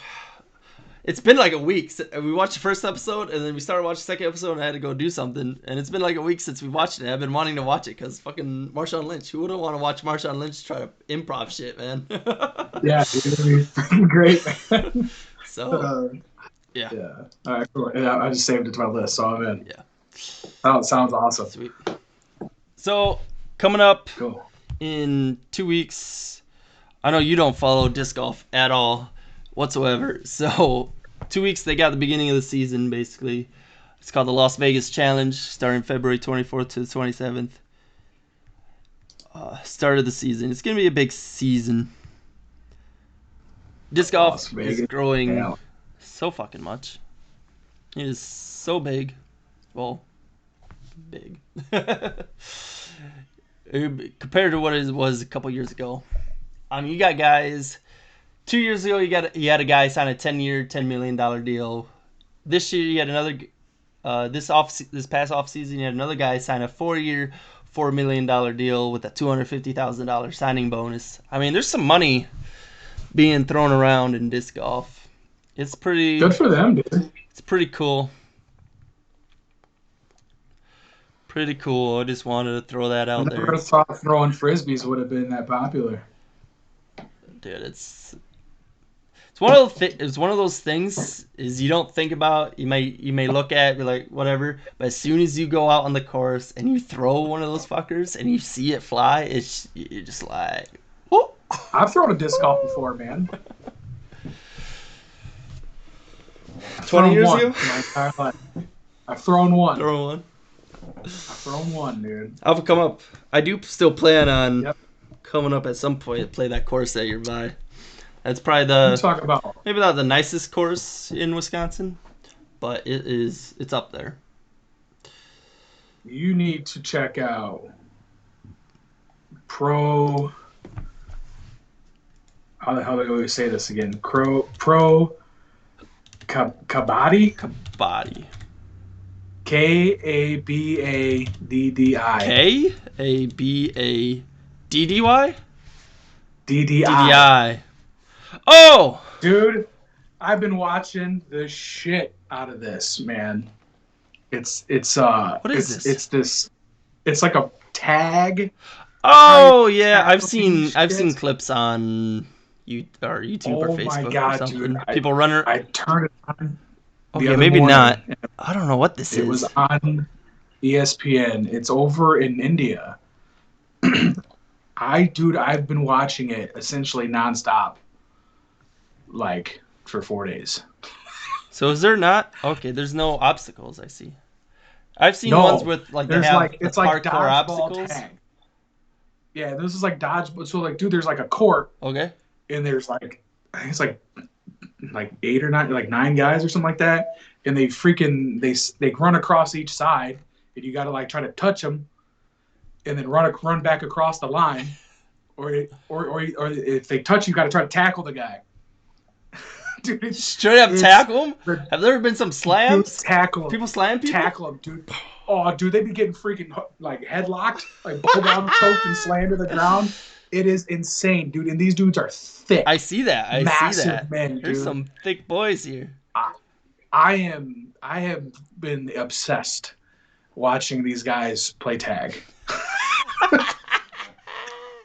It's been like a week. We watched the first episode, and then we started watching the second episode, and I had to go do something. And it's been like a week since we watched it. I've been wanting to watch it because fucking Marshawn Lynch. Who wouldn't want to watch Marshawn Lynch try to improv shit, man? Yeah, dude, it'd be freaking great. So, yeah. Yeah. All right, cool. Yeah, I just saved it to my list, so I'm in. Yeah. Sounds awesome. Sweet. So, coming up Cool. in 2 weeks, I know you don't follow disc golf at all whatsoever. So 2 weeks, they got the beginning of the season, basically. It's called the Las Vegas Challenge, starting February 24th to the 27th. Start of the season. It's going to be a big season. Disc golf is growing so fucking much. It is so big. Well, big. Compared to what it was a couple years ago. You got guys. 2 years ago, you had a guy sign a 10-year, $10 million deal. This year, you had another. This past offseason, you had another guy sign a 4-year, $4 million deal with a $250,000 signing bonus. I mean, there's some money being thrown around in disc golf. It's pretty good for them, dude. It's pretty cool. Pretty cool. I just wanted to throw that out there. I never thought throwing frisbees would have been that popular. Dude, it's one of those things is you don't think about. You may look at it, be like whatever, but as soon as you go out on the course and you throw one of those fuckers and you see it fly, you're just like, whoop. I've thrown a disc golf before, man. 20 years ago? My entire life. I've thrown one. I've thrown one, dude. I'll come up. I do still plan on Yep. coming up at some point to play that course that you're by. That's probably Talk about maybe not the nicest course in Wisconsin, but it's up there. You need to check out Pro. How the hell do I always say this again? Pro Kabaddi. Kabaddi. Kabaddi. Kabaddi. DDI. DDI. Oh, dude, I've been watching the shit out of this, man. What is this? It's like a tag. Oh yeah, I've seen clips on YouTube or Facebook. My God, or something. dude! People running. I turned it on. Okay, maybe not. I don't know what this is. It was on ESPN. It's over in India. I've been watching it essentially nonstop, like for 4 days. So is there not? Okay, there's no obstacles. I see. I've seen ones with like there's they have like it's like hardcore dodgeball obstacles. tag. Yeah, this is like dodgeball. So like, dude, there's like a court. Okay. And there's like, I think it's like 8 or 9, like 9 guys or something like that. And they run across each side, and you got to like try to touch them, and then run back across the line, or if they touch you, got to try to tackle the guy. Dude, straight up tackle him. Have there ever been some slams? Tackle him. People slam people. Tackle him, dude. Oh, dude, they be getting freaking like headlocked, like bulldog choked and slammed to the ground. It is insane, dude. And these dudes are thick. I see that. Massive men, dude. There's some thick boys here. I have been obsessed watching these guys play tag. Dude,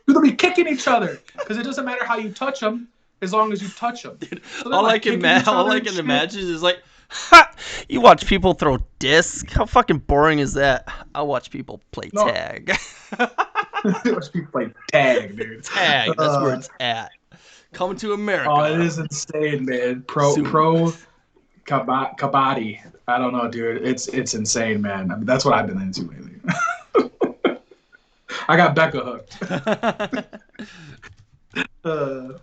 they'll be kicking each other because it doesn't matter how you touch them. as long as you touch them. Dude, So they're like kicking each all other I and can shit. imagine is like, ha! You watch people throw discs. How fucking boring is that? I watch people play No. tag. Watch people play tag, dude. Tag. That's where it's at. Coming to America. Oh, it is insane, man. Soon. Pro kabaddi. I don't know, dude. It's insane, man. I mean, that's what I've been into lately. I got Becca hooked. But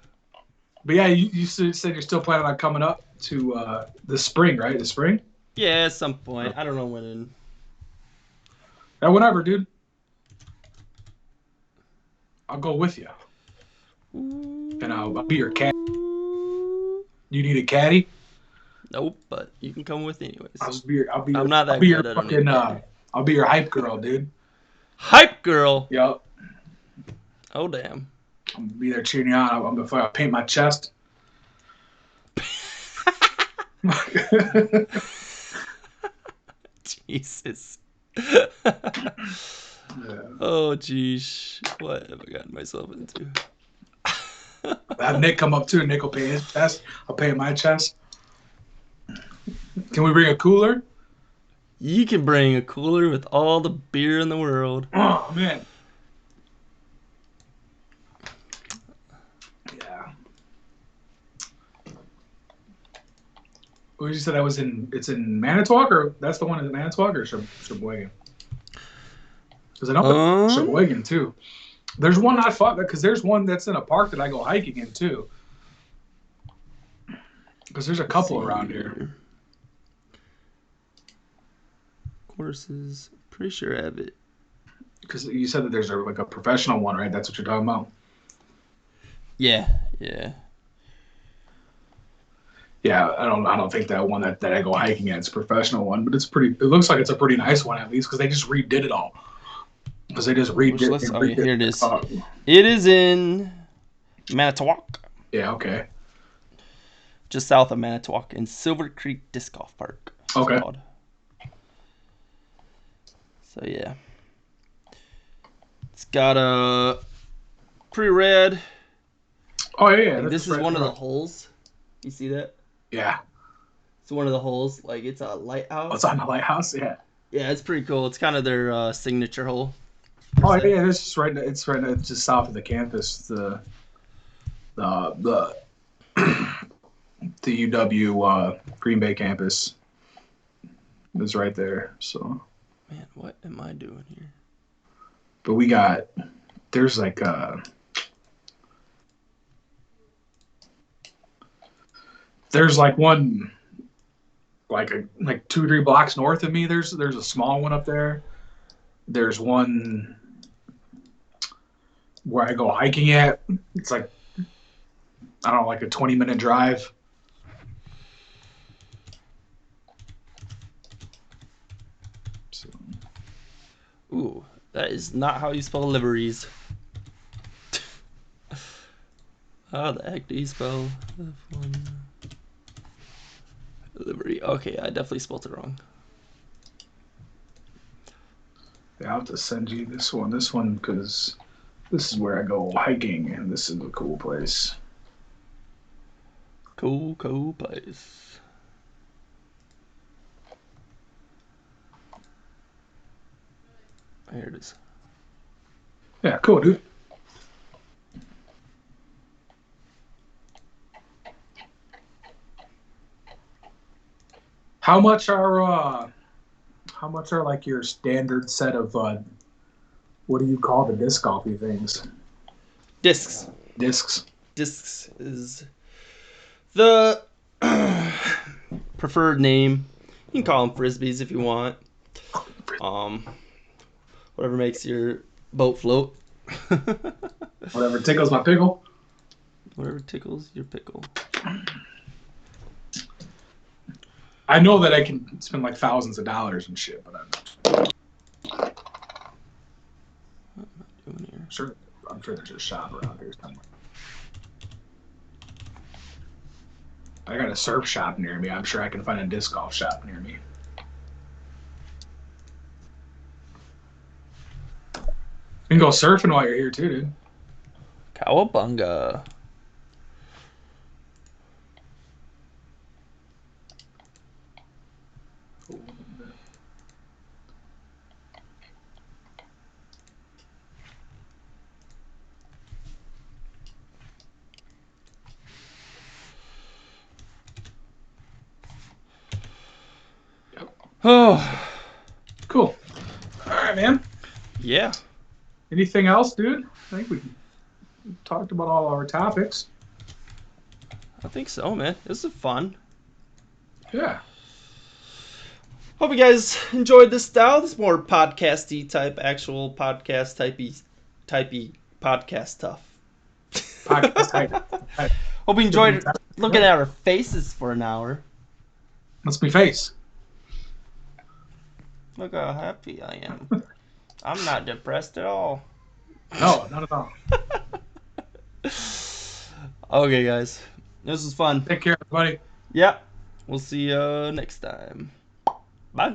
yeah, you said you're still planning on coming up to the spring, right? The spring? Yeah, at some point. I don't know when. Yeah, whenever, dude. I'll go with you. And I'll be your cat. You need a caddy? Nope, but you can come with anyways. I'm not that good. I don't need a caddy. I'll be your hype girl, dude. Hype girl? Yep. Oh, damn. I'm gonna be there cheering you on. I'm gonna paint my chest. Jesus. Yeah. Oh, geez. What have I gotten myself into? Have Nick come up too. Nick will paint his chest. I'll paint my chest. Can we bring a cooler? You can bring a cooler with all the beer in the world. Oh, man. Yeah. What you said I was in? It's in Manitowoc, or that's the one in Manitowoc or Sheboygan? Because I know Sheboygan too. There's one not far because there's one that's in a park that I go hiking in too. Because there's a couple around here. Courses, pretty sure I have it. Because you said that there's like a professional one, right? That's what you're talking about. Yeah, yeah. Yeah, I don't think that one that I go hiking at is a professional one, but it's pretty. It looks like it's a pretty nice one at least because they just redid it all. Because they just redid it. Oh, here it is. It is in Manitowoc. Yeah. Okay. Just south of Manitowoc in Silver Creek Disc Golf Park. Okay. So yeah, it's got a pretty rad. Oh yeah. This is one of the holes. You see that? Yeah. It's one of the holes. Like it's a lighthouse. Oh, it's on the lighthouse. Yeah. Yeah, it's pretty cool. It's kind of their signature hole. Oh yeah, it's just right. It's right. It's just south of the campus. The UW Green Bay campus is right there. So. Man, what am I doing here? But there's like one like 2-3 blocks north of me. There's a small one up there. There's one where I go hiking at. It's like I don't know, like a 20-minute drive. So. Ooh, that is not how you spell liveries. How the heck do you spell F1 livery? Okay, I definitely spelled it wrong. Yeah, I'll have to send you this one. This one because this is where I go hiking, and this is a cool place. Cool place. Here it is. Yeah, cool, dude. How much are like your standard set of what do you call the disc golfy things? Discs. Discs. Discs is the preferred name. You can call them frisbees if you want. Whatever makes your boat float. Whatever tickles my pickle. Whatever tickles your pickle. I know that I can spend like thousands of dollars and shit, but What am I doing here? I'm sure there's a shop around here somewhere. I got a surf shop near me. I'm sure I can find a disc golf shop near me. You can go surfing while you're here too, dude. Cowabunga. a little bit. Oh, Cool. All right, man. yeah. Anything else, dude? I think we talked about all our topics. I think so, man. This is fun. Yeah. Hope you guys enjoyed this style. This more podcasty type, actual podcast typey podcast stuff. Podcast type. Hope you enjoyed looking at our faces for an hour. What's my face? Look how happy I am. I'm not depressed at all. No, not at all. Okay, guys. This was fun. Take care, everybody. Yeah. We'll see you next time. Bye.